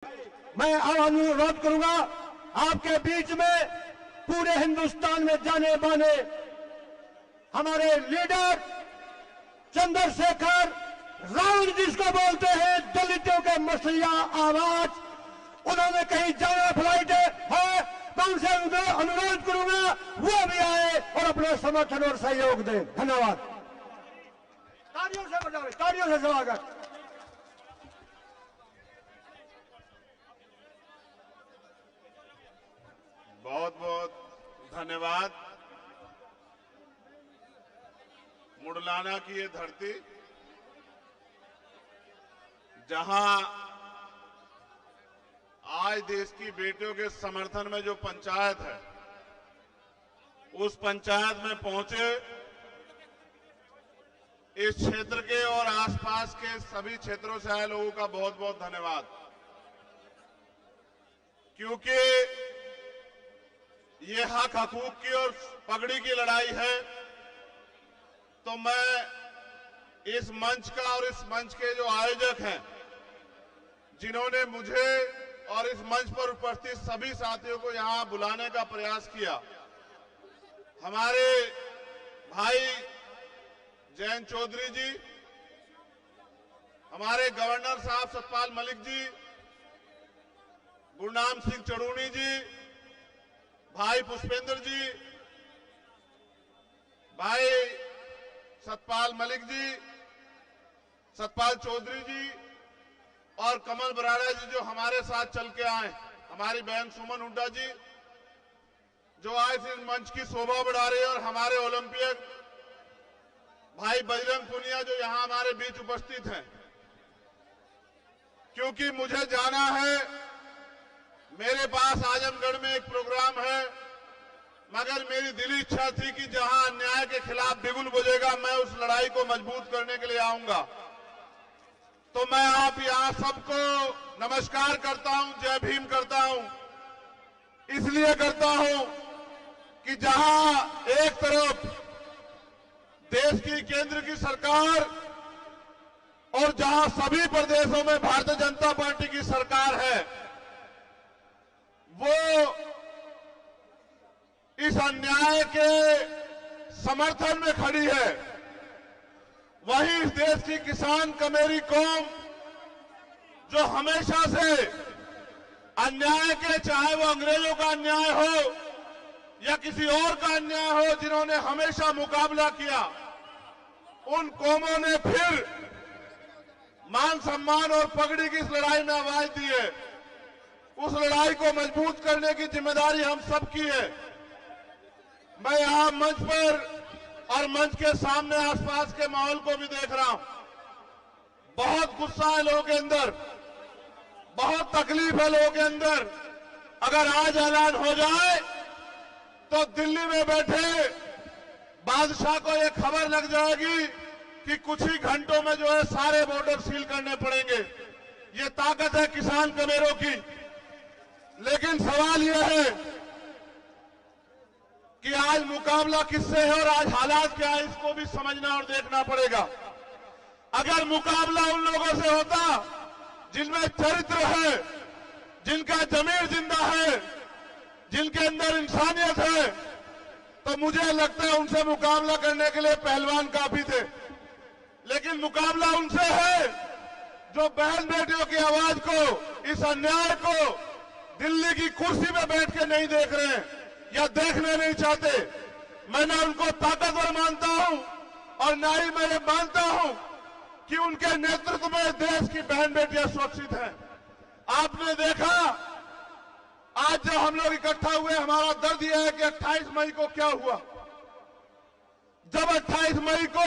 मैं अनुरोध करूंगा आपके बीच में पूरे हिंदुस्तान में जाने माने हमारे लीडर चंद्रशेखर राउत जिसको बोलते हैं दलितों के मसलिया आवाज, उन्होंने कहीं जाना फ्लाइट है, मैं उनसे अनुरोध करूंगा वो भी आए और अपना समर्थन और सहयोग दें। धन्यवाद। तालियों से बजाएं, तालियों से स्वागत। बहुत बहुत धन्यवाद। मुडलाना की ये धरती जहां आज देश की बेटियों के समर्थन में जो पंचायत है, उस पंचायत में पहुंचे इस क्षेत्र के और आसपास के सभी क्षेत्रों से आए लोगों का बहुत बहुत धन्यवाद। क्योंकि ये हक हकूक की और पगड़ी की लड़ाई है, तो मैं इस मंच का और इस मंच के जो आयोजक हैं, जिन्होंने मुझे और इस मंच पर उपस्थित सभी साथियों को यहां बुलाने का प्रयास किया, हमारे भाई जयंत चौधरी जी, हमारे गवर्नर साहब सतपाल मलिक जी, गुरनाम सिंह चड़ूनी जी, भाई पुष्पेंद्र जी, भाई सतपाल मलिक जी, सतपाल चौधरी जी और कमल बराड़ा जी जो हमारे साथ चल के आए, हमारी बहन सुमन हुड्डा जी जो आज इस मंच की शोभा बढ़ा रहे हैं, और हमारे ओलंपियक भाई बजरंग पुनिया जो यहां हमारे बीच उपस्थित हैं। क्योंकि मुझे जाना है, मेरे पास आजमगढ़ में एक प्रोग्राम है, मगर मेरी दिली इच्छा थी कि जहां अन्याय के खिलाफ बिगुल बजेगा, मैं उस लड़ाई को मजबूत करने के लिए आऊंगा। तो मैं आप यहां सबको नमस्कार करता हूं, जय भीम करता हूं। इसलिए करता हूं कि जहां एक तरफ देश की केंद्र की सरकार और जहां सभी प्रदेशों में भारतीय जनता पार्टी की सरकार है, वो इस अन्याय के समर्थन में खड़ी है, वहीं इस देश की किसान कमेरी कौम जो हमेशा से अन्याय के, चाहे वो अंग्रेजों का अन्याय हो या किसी और का अन्याय हो, जिन्होंने हमेशा मुकाबला किया, उन कौमों ने फिर मान सम्मान और पगड़ी की इस लड़ाई में आवाज दी है। उस लड़ाई को मजबूत करने की जिम्मेदारी हम सबकी है। मैं यहां मंच पर और मंच के सामने आसपास के माहौल को भी देख रहा हूं। बहुत गुस्सा है लोगों के अंदर, बहुत तकलीफ है लोगों के अंदर। अगर आज ऐलान हो जाए तो दिल्ली में बैठे बादशाह को यह खबर लग जाएगी कि कुछ ही घंटों में जो है सारे बॉर्डर सील करने पड़ेंगे। ये ताकत है किसान कमेरों की। लेकिन सवाल यह है कि आज मुकाबला किससे है और आज हालात क्या है, इसको भी समझना और देखना पड़ेगा। अगर मुकाबला उन लोगों से होता जिनमें चरित्र है, जिनका जमीर जिंदा है, जिनके अंदर इंसानियत है, तो मुझे लगता है उनसे मुकाबला करने के लिए पहलवान काफी थे। लेकिन मुकाबला उनसे है जो बहन बेटियों की आवाज को, इस अन्याय को दिल्ली की कुर्सी में बैठ के नहीं देख रहे हैं या देखना नहीं चाहते। मैं ना उनको ताकतवर मानता हूं और ना ही मैं ये मानता हूं कि उनके नेतृत्व में देश की बहन बेटियां सुरक्षित हैं। आपने देखा आज जब हम लोग इकट्ठा हुए, हमारा दर्द यह है कि 28 मई को क्या हुआ। जब 28 मई को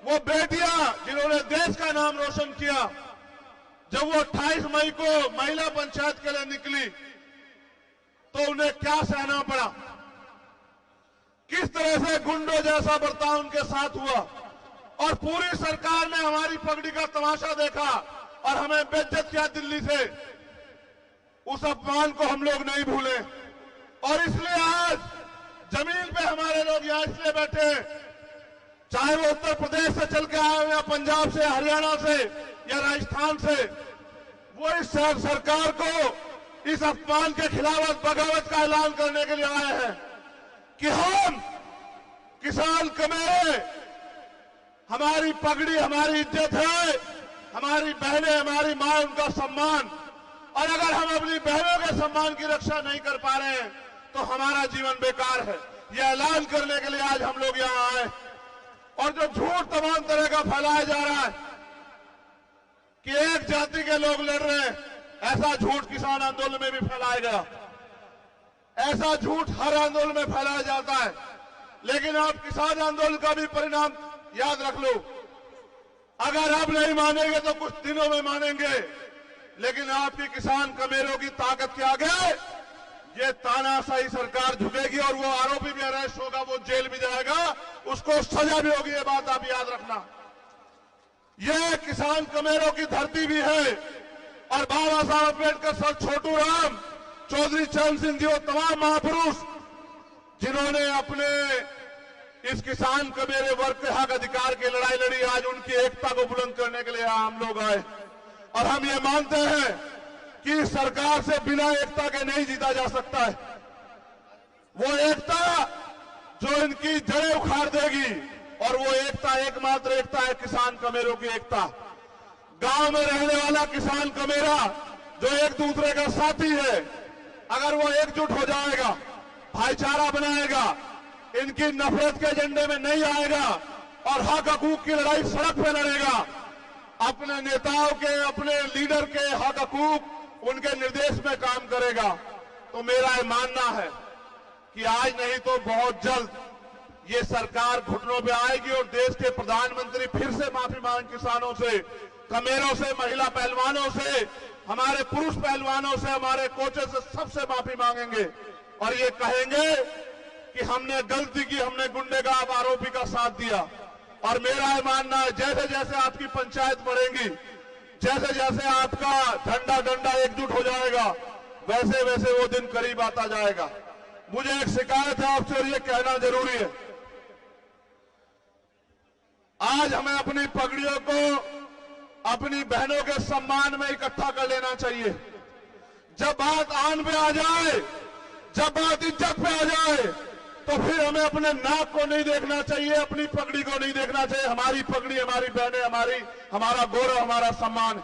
वो बेटियां जिन्होंने देश का नाम रोशन किया, जब वो 28 मई को महिला पंचायत के लिए निकली, तो उन्हें क्या सहना पड़ा, किस तरह से गुंडों जैसा बर्ताव उनके साथ हुआ, और पूरी सरकार ने हमारी पगड़ी का तमाशा देखा और हमें बेइज्जत किया दिल्ली से। उस अपमान को हम लोग नहीं भूले, और इसलिए आज जमीन पे हमारे लोग यहां इसलिए बैठे हैं, चाहे वो उत्तर प्रदेश से चल के आए हो या पंजाब से, हरियाणा से या राजस्थान से, वो इस सरकार को इस अपमान के खिलाफ बगावत का ऐलान करने के लिए आए हैं कि हम किसान कमेरे, हमारी पगड़ी हमारी इज्जत है, हमारी बहनें हमारी मां उनका सम्मान, और अगर हम अपनी बहनों के सम्मान की रक्षा नहीं कर पा रहे हैं तो हमारा जीवन बेकार है। यह ऐलान करने के लिए आज हम लोग यहां आए। और जो झूठ तमाम तरह का फैलाया जा रहा है कि एक जाति के लोग लड़ रहे हैं, ऐसा झूठ किसान आंदोलन में भी फैलाया गया। ऐसा झूठ हर आंदोलन में फैलाया जाता है, लेकिन आप किसान आंदोलन का भी परिणाम याद रख लो। अगर अब नहीं मानेंगे तो कुछ दिनों में मानेंगे, लेकिन आपकी किसान कमेरों की ताकत के आगे ये तानाशाही सरकार झुकेगी और वो आरोपी भी अरेस्ट होगा, वो जेल भी जाएगा, उसको सजा भी होगी। ये बात आप याद रखना। ये किसान कमेरों की धरती भी है और बाबा साहब अम्बेडकर, सर छोटू राम, चौधरी चरण सिंह जी, वो तमाम महापुरुष जिन्होंने अपने इस किसान कमेरे वर्ग के हक अधिकार की लड़ाई लड़ी, आज उनकी एकता को बुलंद करने के लिए हम लोग आए। और हम ये मानते हैं कि सरकार से बिना एकता के नहीं जीता जा सकता है। वो एकता जो इनकी जड़ें उखाड़ देगी, और वो एकता एकमात्र एकता है किसान कमेरों की एकता। गांव में रहने वाला किसान कमेरा जो एक दूसरे का साथी है, अगर वो एकजुट हो जाएगा, भाईचारा बनाएगा, इनकी नफरत के एजेंडे में नहीं आएगा और हक हकूक की लड़ाई सड़क पे लड़ेगा, अपने नेताओं के, अपने लीडर के हक हकूक उनके निर्देश में काम करेगा, तो मेरा ये मानना है कि आज नहीं तो बहुत जल्द ये सरकार घुटनों पे आएगी और देश के प्रधानमंत्री फिर से माफी मांग किसानों से, कमेरों से, महिला पहलवानों से, हमारे पुरुष पहलवानों से, हमारे कोचेस से, सबसे माफी मांगेंगे और ये कहेंगे कि हमने गलती की, हमने गुंडे का आरोपी का साथ दिया। और मेरा ये मानना है जैसे जैसे आपकी पंचायत बढ़ेगी, जैसे जैसे आपका झंडा डंडा एकजुट हो जाएगा, वैसे वैसे वो दिन करीब आता जाएगा। मुझे एक शिकायत है आपसे और ये कहना जरूरी है। आज हमें अपनी पगड़ियों को अपनी बहनों के सम्मान में इकट्ठा कर लेना चाहिए। जब बात आन पे आ जाए, जब बात इज्जत पे आ जाए, तो फिर हमें अपने नाक को नहीं देखना चाहिए, अपनी पगड़ी को नहीं देखना चाहिए। हमारी पगड़ी, हमारी बहनें, हमारा गौरव, हमारा सम्मान।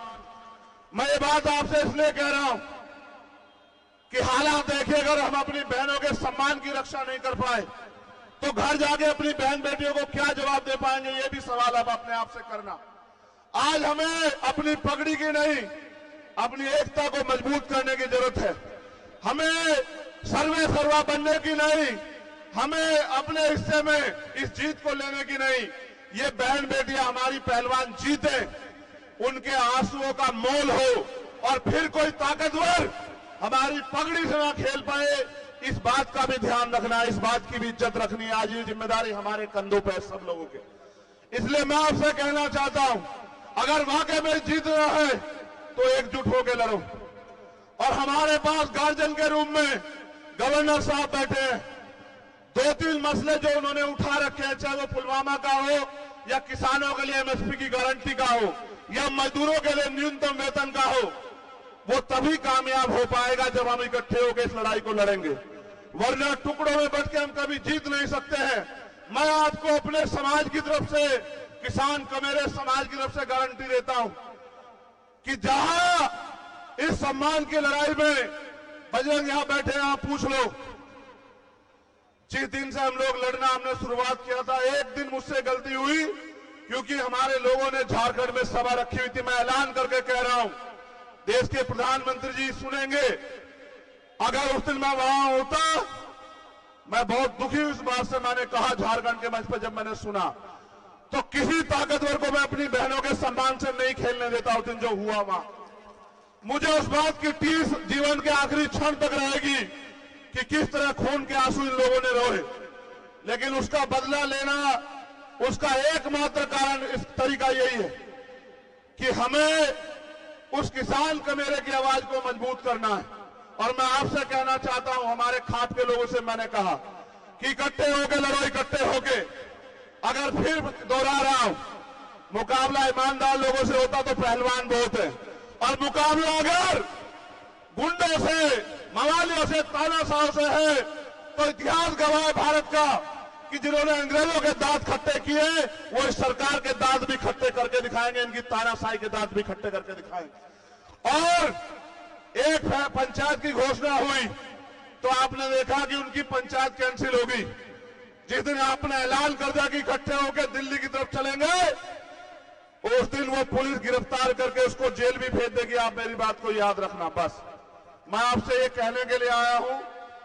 मैं ये बात आपसे इसलिए कह रहा हूं कि हालात देखिए, अगर हम अपनी बहनों के सम्मान की रक्षा नहीं कर पाए तो घर जाके अपनी बहन बेटियों को क्या जवाब दे पाएंगे, ये भी सवाल आप अपने आप से करना। आज हमें अपनी पगड़ी की नहीं, अपनी एकता को मजबूत करने की जरूरत है। हमें सर्वे सर्वा बनने की नहीं, हमें अपने हिस्से में इस जीत को लेने की नहीं। ये बहन बेटियां हमारी पहलवान जीते, उनके आंसुओं का मोल हो और फिर कोई ताकतवर हमारी पगड़ी से ना खेल पाए, इस बात का भी ध्यान रखना है, इस बात की भी इज्जत रखनी है। आज ये जिम्मेदारी हमारे कंधों पे है सब लोगों के। इसलिए मैं आपसे कहना चाहता हूं, अगर वाकई में जीतना है तो एकजुट होकर लड़ो। और हमारे पास गार्जियन के रूप में गवर्नर साहब बैठे हैं। 2-3 मसले जो उन्होंने उठा रखे हैं, चाहे वो पुलवामा का हो या किसानों के लिए एमएसपी की गारंटी का हो या मजदूरों के लिए न्यूनतम वेतन का हो, वो तभी कामयाब हो पाएगा जब हम इकट्ठे होकर इस लड़ाई को लड़ेंगे। वरना टुकड़ों में बट के हम कभी जीत नहीं सकते हैं। मैं आपको अपने समाज की तरफ से, किसान कमेरे समाज की तरफ से गारंटी देता हूं कि जहां इस सम्मान की लड़ाई में बजरंग यहां बैठे हैं, आप पूछ लो, जिस दिन से हम लोग लड़ना हमने शुरुआत किया था, एक दिन मुझसे गलती हुई क्योंकि हमारे लोगों ने झारखंड में सभा रखी हुई थी। मैं ऐलान करके कह रहा हूं, देश के प्रधानमंत्री जी सुनेंगे, अगर उस दिन मैं वहां होता, मैं बहुत दुखी हूं इस बात से। मैंने कहा झारखंड के मंच पर जब मैंने सुना, तो किसी ताकतवर को मैं अपनी बहनों के सम्मान से नहीं खेलने देता। उस दिन जो हुआ वहां, मुझे उस बात की टीस जीवन के आखिरी क्षण तक रहेगी कि किस तरह खून के आंसू इन लोगों ने रोए। लेकिन उसका बदला लेना, उसका एकमात्र कारण, इस तरीका यही है कि हमें उस किसान कमेरे की आवाज को मजबूत करना है। और मैं आपसे कहना चाहता हूं, हमारे खाप के लोगों से मैंने कहा कि इकट्ठे होके लड़ो, इकट्ठे होके। अगर फिर दोहरा रहा हूं, मुकाबला ईमानदार लोगों से होता तो पहलवान बहुत है, और मुकाबला अगर गुंडों से, मवालियों से, तानाशाह से है तो इतिहास गवाह है भारत का कि जिन्होंने अंग्रेजों के दांत खट्टे किए वो इस सरकार के दांत भी खट्टे करके दिखाएंगे, इनकी तानाशाही के दांत भी खट्टे करके दिखाएंगे। और एक पंचायत की घोषणा हुई तो आपने देखा कि उनकी पंचायत कैंसिल होगी। जिस दिन आपने ऐलान कर दिया कि इकट्ठे होकर दिल्ली की तरफ चलेंगे, उस दिन वो पुलिस गिरफ्तार करके उसको जेल भी भेज देगी। आप मेरी बात को याद रखना। बस मैं आपसे ये कहने के लिए आया हूं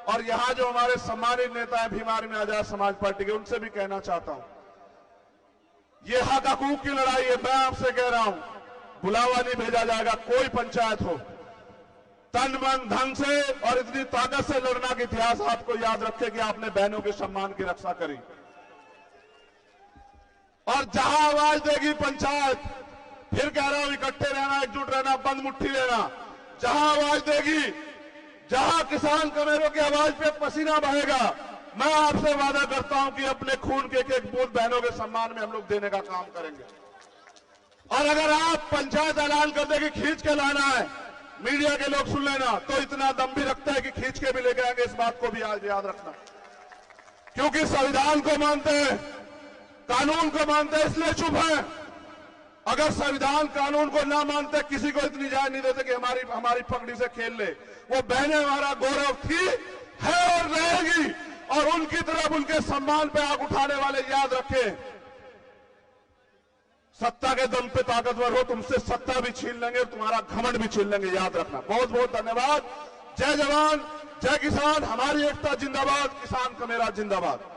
और यहां जो हमारे सम्मानित नेता हैं भीम आर्मी आजाद समाज पार्टी के, उनसे भी कहना चाहता हूं, ये हक हकूक की लड़ाई है। मैं आपसे कह रहा हूं, बुलावा नहीं भेजा जाएगा। कोई पंचायत हो, तन मन धन से और इतनी ताकत से लड़ना कि इतिहास आपको याद रखे कि आपने बहनों के सम्मान की रक्षा करी। और जहां आवाज देगी पंचायत, फिर कह रहा हूं, इकट्ठे रहना, एकजुट रहना, बंद मुट्ठी रहना। जहां आवाज देगी, जहां किसान कमेरों की आवाज पे पसीना बहेगा, मैं आपसे वादा करता हूं कि अपने खून के एक एक बूंद बहनों के सम्मान में हम लोग देने का काम करेंगे। और अगर आप पंचायत ऐलान कर दे कि खींच के लाना है, मीडिया के लोग सुन लेना, तो इतना दम भी रखता है कि खींच के भी लेके आएंगे। इस बात को भी आज याद रखना, क्योंकि संविधान को मानते हैं, कानून को मानते हैं, इसलिए चुप है। अगर संविधान कानून को ना मानते, किसी को इतनी इजाजत नहीं देते कि हमारी पगड़ी से खेल ले। वो बहनें हमारा गौरव थी, है और रहेगी। और उनकी तरफ, उनके सम्मान पे आग उठाने वाले याद रखें, सत्ता के दम पे ताकतवर हो, तुमसे सत्ता भी छीन लेंगे और तुम्हारा घमंड भी छीन लेंगे। याद रखना। बहुत बहुत धन्यवाद। जय जवान, जय किसान। हमारी एकता जिंदाबाद, किसान कमेरा जिंदाबाद।